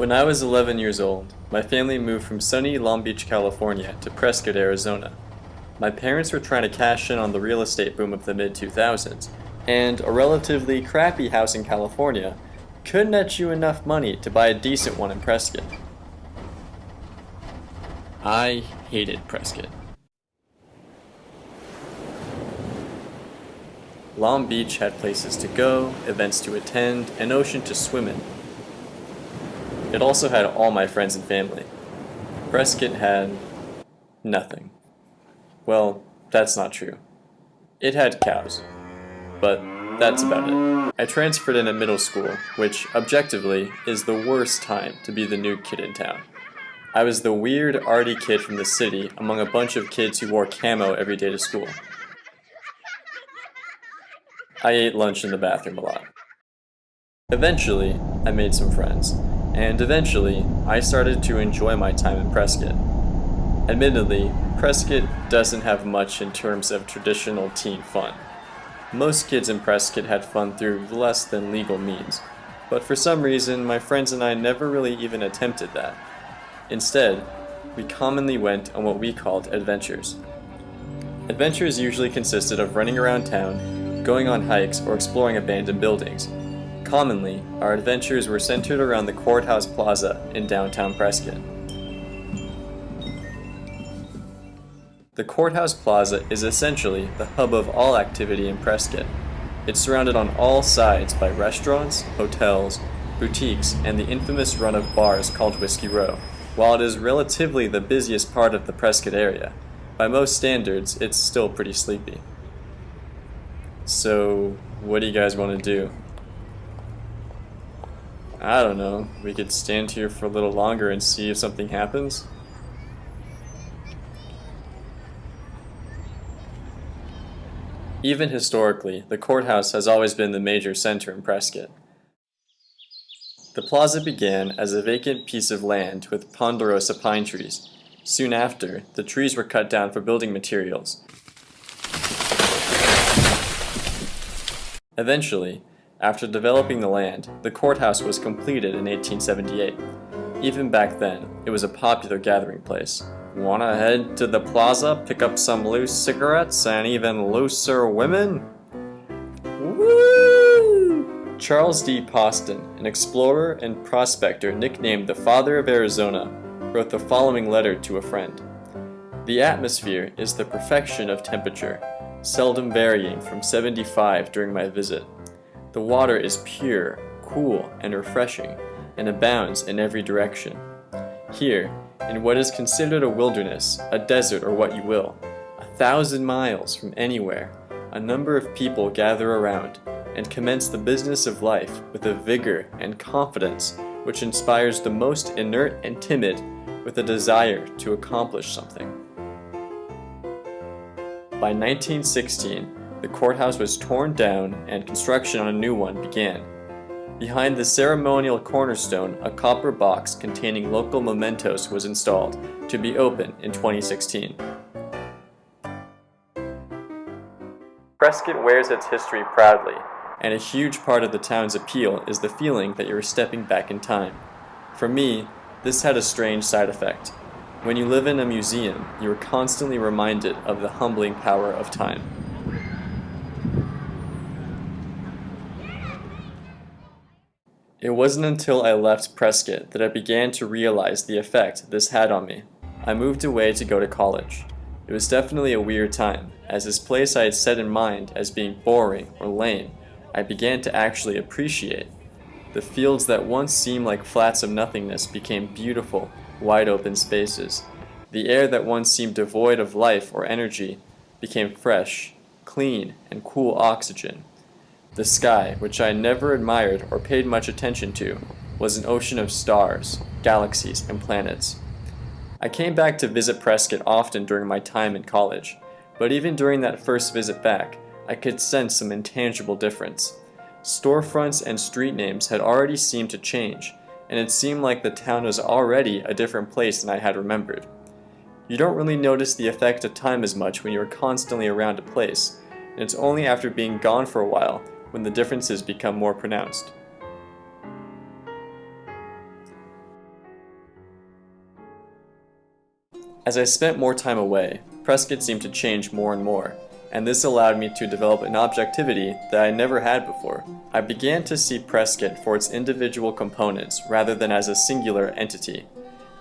When I was 11 years old, my family moved from sunny Long Beach, California to Prescott, Arizona. My parents were trying to cash in on the real estate boom of the mid-2000s, and a relatively crappy house in California could net you enough money to buy a decent one in Prescott. I hated Prescott. Long Beach had places to go, events to attend, an ocean to swim in. It also had all my friends and family. Prescott had nothing. Well, that's not true. It had cows, but that's about it. I transferred in at middle school, which, objectively, is the worst time to be the new kid in town. I was the weird, arty kid from the city among a bunch of kids who wore camo every day to school. I ate lunch in the bathroom a lot. Eventually, I made some friends, and eventually, I started to enjoy my time in Prescott. Admittedly, Prescott doesn't have much in terms of traditional teen fun. Most kids in Prescott had fun through less than legal means, but for some reason, my friends and I never really even attempted that. Instead, we commonly went on what we called adventures. Adventures usually consisted of running around town, going on hikes, or exploring abandoned buildings. Commonly, our adventures were centered around the Courthouse Plaza in downtown Prescott. The Courthouse Plaza is essentially the hub of all activity in Prescott. It's surrounded on all sides by restaurants, hotels, boutiques, and the infamous run of bars called Whiskey Row. While it is relatively the busiest part of the Prescott area, by most standards, it's still pretty sleepy. So, what do you guys want to do? I don't know, we could stand here for a little longer and see if something happens? Even historically, the courthouse has always been the major center in Prescott. The plaza began as a vacant piece of land with ponderosa pine trees. Soon after, the trees were cut down for building materials. Eventually, after developing the land, the courthouse was completed in 1878. Even back then, it was a popular gathering place. Wanna head to the plaza, pick up some loose cigarettes and even looser women? Woo! Charles D. Poston, an explorer and prospector nicknamed the Father of Arizona, wrote the following letter to a friend. The atmosphere is the perfection of temperature, seldom varying from 75 during my visit. The water is pure, cool, and refreshing, and abounds in every direction. Here, in what is considered a wilderness, a desert, or what you will, 1,000 miles from anywhere, a number of people gather around and commence the business of life with a vigor and confidence which inspires the most inert and timid with a desire to accomplish something. By 1916, the courthouse was torn down and construction on a new one began. Behind the ceremonial cornerstone, a copper box containing local mementos was installed, to be opened in 2016. Prescott wears its history proudly, and a huge part of the town's appeal is the feeling that you're stepping back in time. For me, this had a strange side effect. When you live in a museum, you are constantly reminded of the humbling power of time. It wasn't until I left Prescott that I began to realize the effect this had on me. I moved away to go to college. It was definitely a weird time, as this place I had set in mind as being boring or lame, I began to actually appreciate. The fields that once seemed like flats of nothingness became beautiful, wide open spaces. The air that once seemed devoid of life or energy became fresh, clean, and cool oxygen. The sky, which I never admired or paid much attention to, was an ocean of stars, galaxies, and planets. I came back to visit Prescott often during my time in college, but even during that first visit back, I could sense some intangible difference. Storefronts and street names had already seemed to change, and it seemed like the town was already a different place than I had remembered. You don't really notice the effect of time as much when you are constantly around a place, and it's only after being gone for a while when the differences become more pronounced. As I spent more time away, Prescott seemed to change more and more, and this allowed me to develop an objectivity that I never had before. I began to see Prescott for its individual components rather than as a singular entity.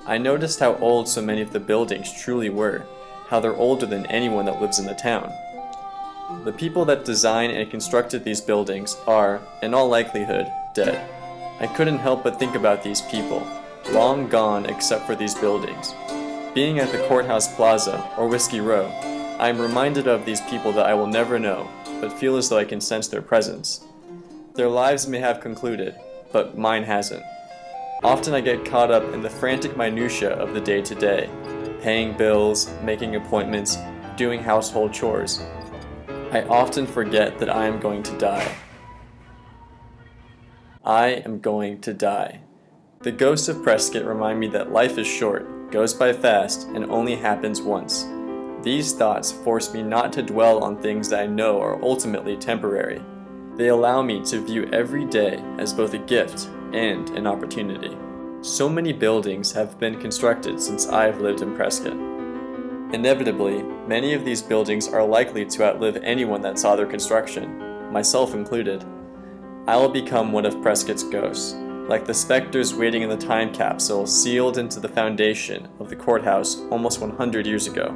I noticed how old so many of the buildings truly were, how they're older than anyone that lives in the town. The people that designed and constructed these buildings are, in all likelihood, dead. I couldn't help but think about these people, long gone except for these buildings. Being at the Courthouse Plaza, or Whiskey Row, I am reminded of these people that I will never know, but feel as though I can sense their presence. Their lives may have concluded, but mine hasn't. Often I get caught up in the frantic minutiae of the day-to-day, paying bills, making appointments, doing household chores. I often forget that I am going to die. I am going to die. The ghosts of Prescott remind me that life is short, goes by fast, and only happens once. These thoughts force me not to dwell on things that I know are ultimately temporary. They allow me to view every day as both a gift and an opportunity. So many buildings have been constructed since I have lived in Prescott. Inevitably, many of these buildings are likely to outlive anyone that saw their construction, myself included. I will become one of Prescott's ghosts, like the specters waiting in the time capsule sealed into the foundation of the courthouse almost 100 years ago.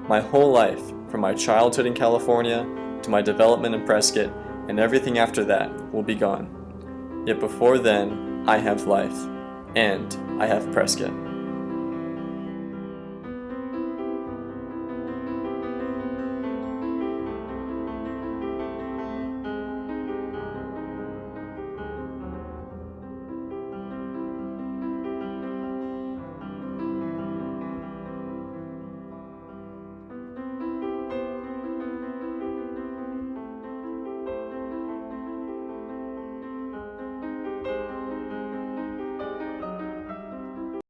My whole life, from my childhood in California to my development in Prescott and everything after that, will be gone. Yet before then, I have life, and I have Prescott.